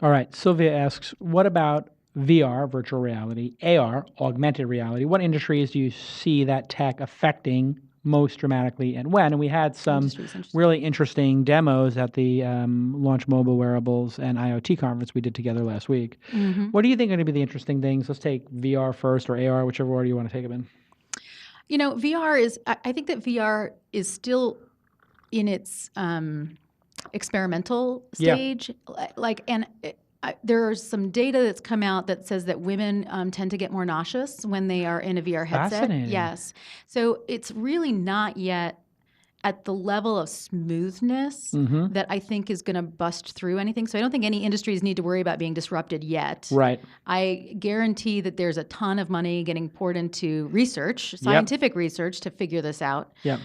All right. Sylvia asks, what about VR, virtual reality, AR, augmented reality? What industries do you see that tech affecting most dramatically and when? And we had some Industry's interesting. really interesting demos at the Launch Mobile Wearables and IoT conference we did together last week. Mm-hmm. What do you think are going to be the interesting things? Let's take VR first or AR, whichever order you want to take them in. VR is, I think that VR is still in its experimental stage. There's some data that's come out that says that women tend to get more nauseous when they are in a VR headset. Fascinating. Yes. So it's really not yet at the level of smoothness that I think is going to bust through anything. So I don't think any industries need to worry about being disrupted yet. Right. I guarantee that there's a ton of money getting poured into research, scientific research, to figure this out. Yep.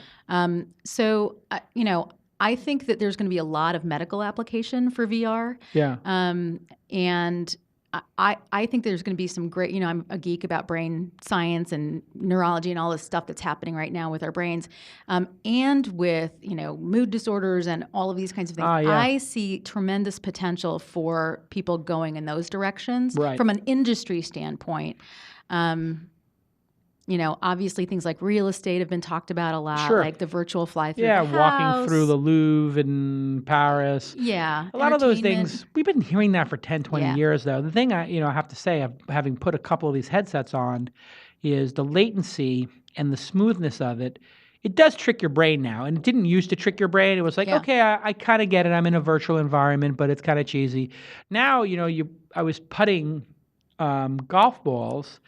I think that there's going to be a lot of medical application for VR. Yeah. And I think there's going to be some great, I'm a geek about brain science and neurology and all this stuff that's happening right now with our brains, and with, mood disorders and all of these kinds of things. I see tremendous potential for people going in those directions from an industry standpoint. Obviously things like real estate have been talked about a lot, like the virtual fly through the house. Walking through the Louvre in Paris. Yeah. A lot of those things, we've been hearing that for 10, 20 years, though. The thing I have to say, having put a couple of these headsets on, is the latency and the smoothness of it. It does trick your brain now, and it didn't used to trick your brain. It was like, okay, I kind of get it. I'm in a virtual environment, but it's kind of cheesy. Now, I was putting golf balls,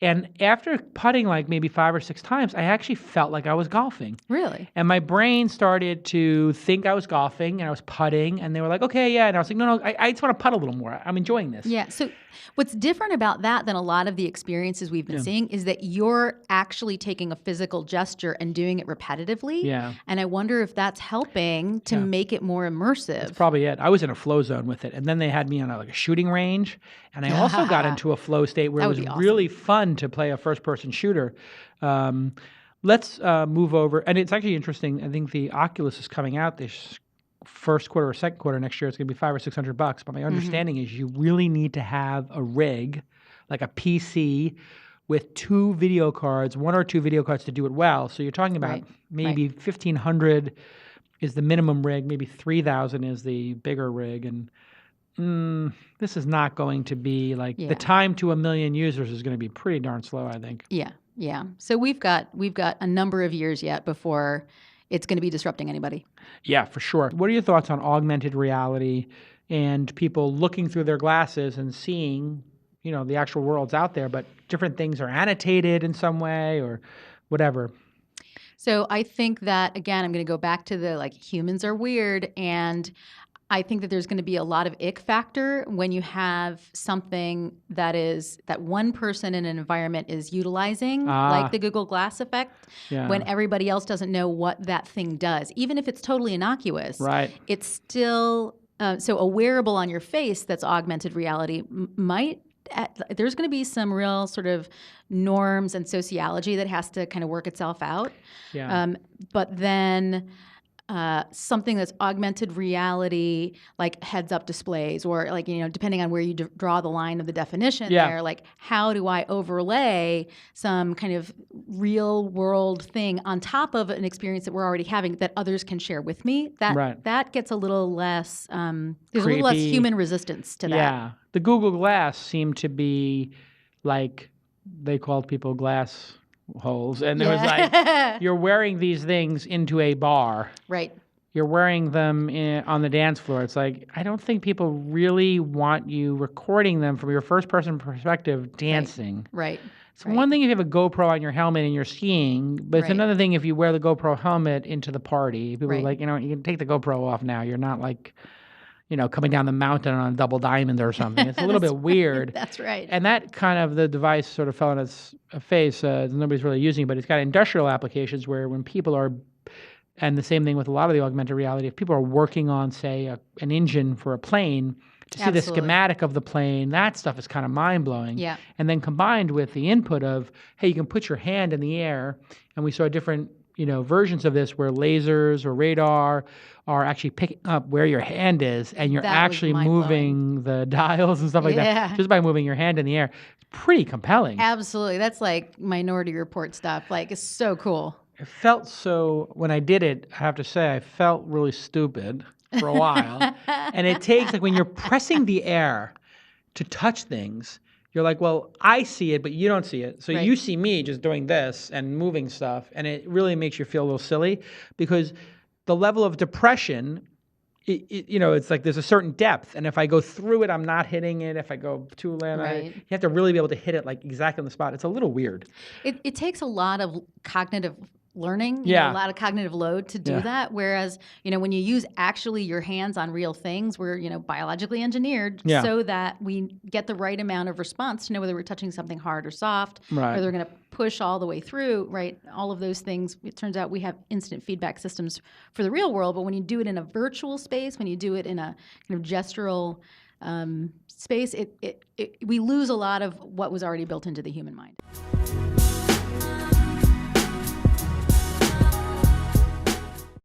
and after putting like maybe 5 or 6 times, I actually felt like I was golfing. Really? And my brain started to think I was golfing, and I was putting, and they were like, okay, yeah. And I was like, no, I just want to putt a little more. I'm enjoying this. Yeah. So what's different about that than a lot of the experiences we've been seeing is that you're actually taking a physical gesture and doing it repetitively. Yeah. And I wonder if that's helping to make it more immersive. That's probably it. I was in a flow zone with it. And then they had me on a shooting range. And I also got into a flow state where it was really fun to play a first-person shooter. Let's move over. And it's actually interesting. I think the Oculus is coming out this first quarter or second quarter next year. It's going to be $500 or $600. But my understanding is you really need to have a rig, like a PC, with 2 video cards, 1 or 2 video cards to do it well. So you're talking about maybe 1,500 is the minimum rig, maybe 3,000 is the bigger rig, and this is not going to be like the time to 1 million users is going to be pretty darn slow, I think. Yeah. So we've got a number of years yet before it's going to be disrupting anybody. Yeah, for sure. What are your thoughts on augmented reality and people looking through their glasses and seeing, the actual world's out there, but different things are annotated in some way or whatever? So I think that, again, I'm going to go back to the humans are weird, and I think that there's going to be a lot of ick factor when you have something that one person in an environment is utilizing, like the Google Glass effect, when everybody else doesn't know what that thing does. Even if it's totally innocuous, it's still so a wearable on your face that's augmented reality might. There's going to be some real sort of norms and sociology that has to kind of work itself out. But then something that's augmented reality, like heads-up displays, or depending on where you draw the line of the definition there, like how do I overlay some kind of real-world thing on top of an experience that we're already having that others can share with me? That gets a little less. There's creepy. A little less human resistance to that. Yeah, the Google Glass seemed to be like they called people glass holes, and it was like you're wearing these things into a bar, you're wearing them on the dance floor. It's like, I don't think people really want you recording them from your first person perspective dancing. It's one thing if you have a GoPro on your helmet and you're skiing, but it's another thing if you wear the GoPro helmet into the party. People are like, you can take the GoPro off now. You're not like coming down the mountain on a double diamond or something. It's a little bit weird. That's right. And that kind of, the device sort of fell on its face. Nobody's really using it, but it's got industrial applications where when people are, and the same thing with a lot of the augmented reality, if people are working on, say, an engine for a plane, to see the schematic of the plane, that stuff is kind of mind-blowing. Yeah. And then combined with the input of, hey, you can put your hand in the air, and we saw different versions of this where lasers or radar are actually picking up where your hand is, and you're actually moving the dials and stuff like that just by moving your hand in the air. It's pretty compelling. Absolutely. That's like Minority Report stuff. Like, it's so cool. It felt so, when I did it, I have to say, I felt really stupid for a while. And it takes, like, when you're pressing the air to touch things, you're like, well, I see it, but you don't see it. So you see me just doing this and moving stuff, and it really makes you feel a little silly because the level of depression, it's like there's a certain depth, and if I go through it, I'm not hitting it. If I go too low, you have to really be able to hit it like exactly on the spot. It's a little weird. It takes a lot of cognitive learning, a lot of cognitive load to do that. Whereas, when you use actually your hands on real things, we're, biologically engineered so that we get the right amount of response to know whether we're touching something hard or soft, whether we're going to push all the way through, all of those things. It turns out we have instant feedback systems for the real world, but when you do it in a virtual space, when you do it in a kind of gestural space, we lose a lot of what was already built into the human mind.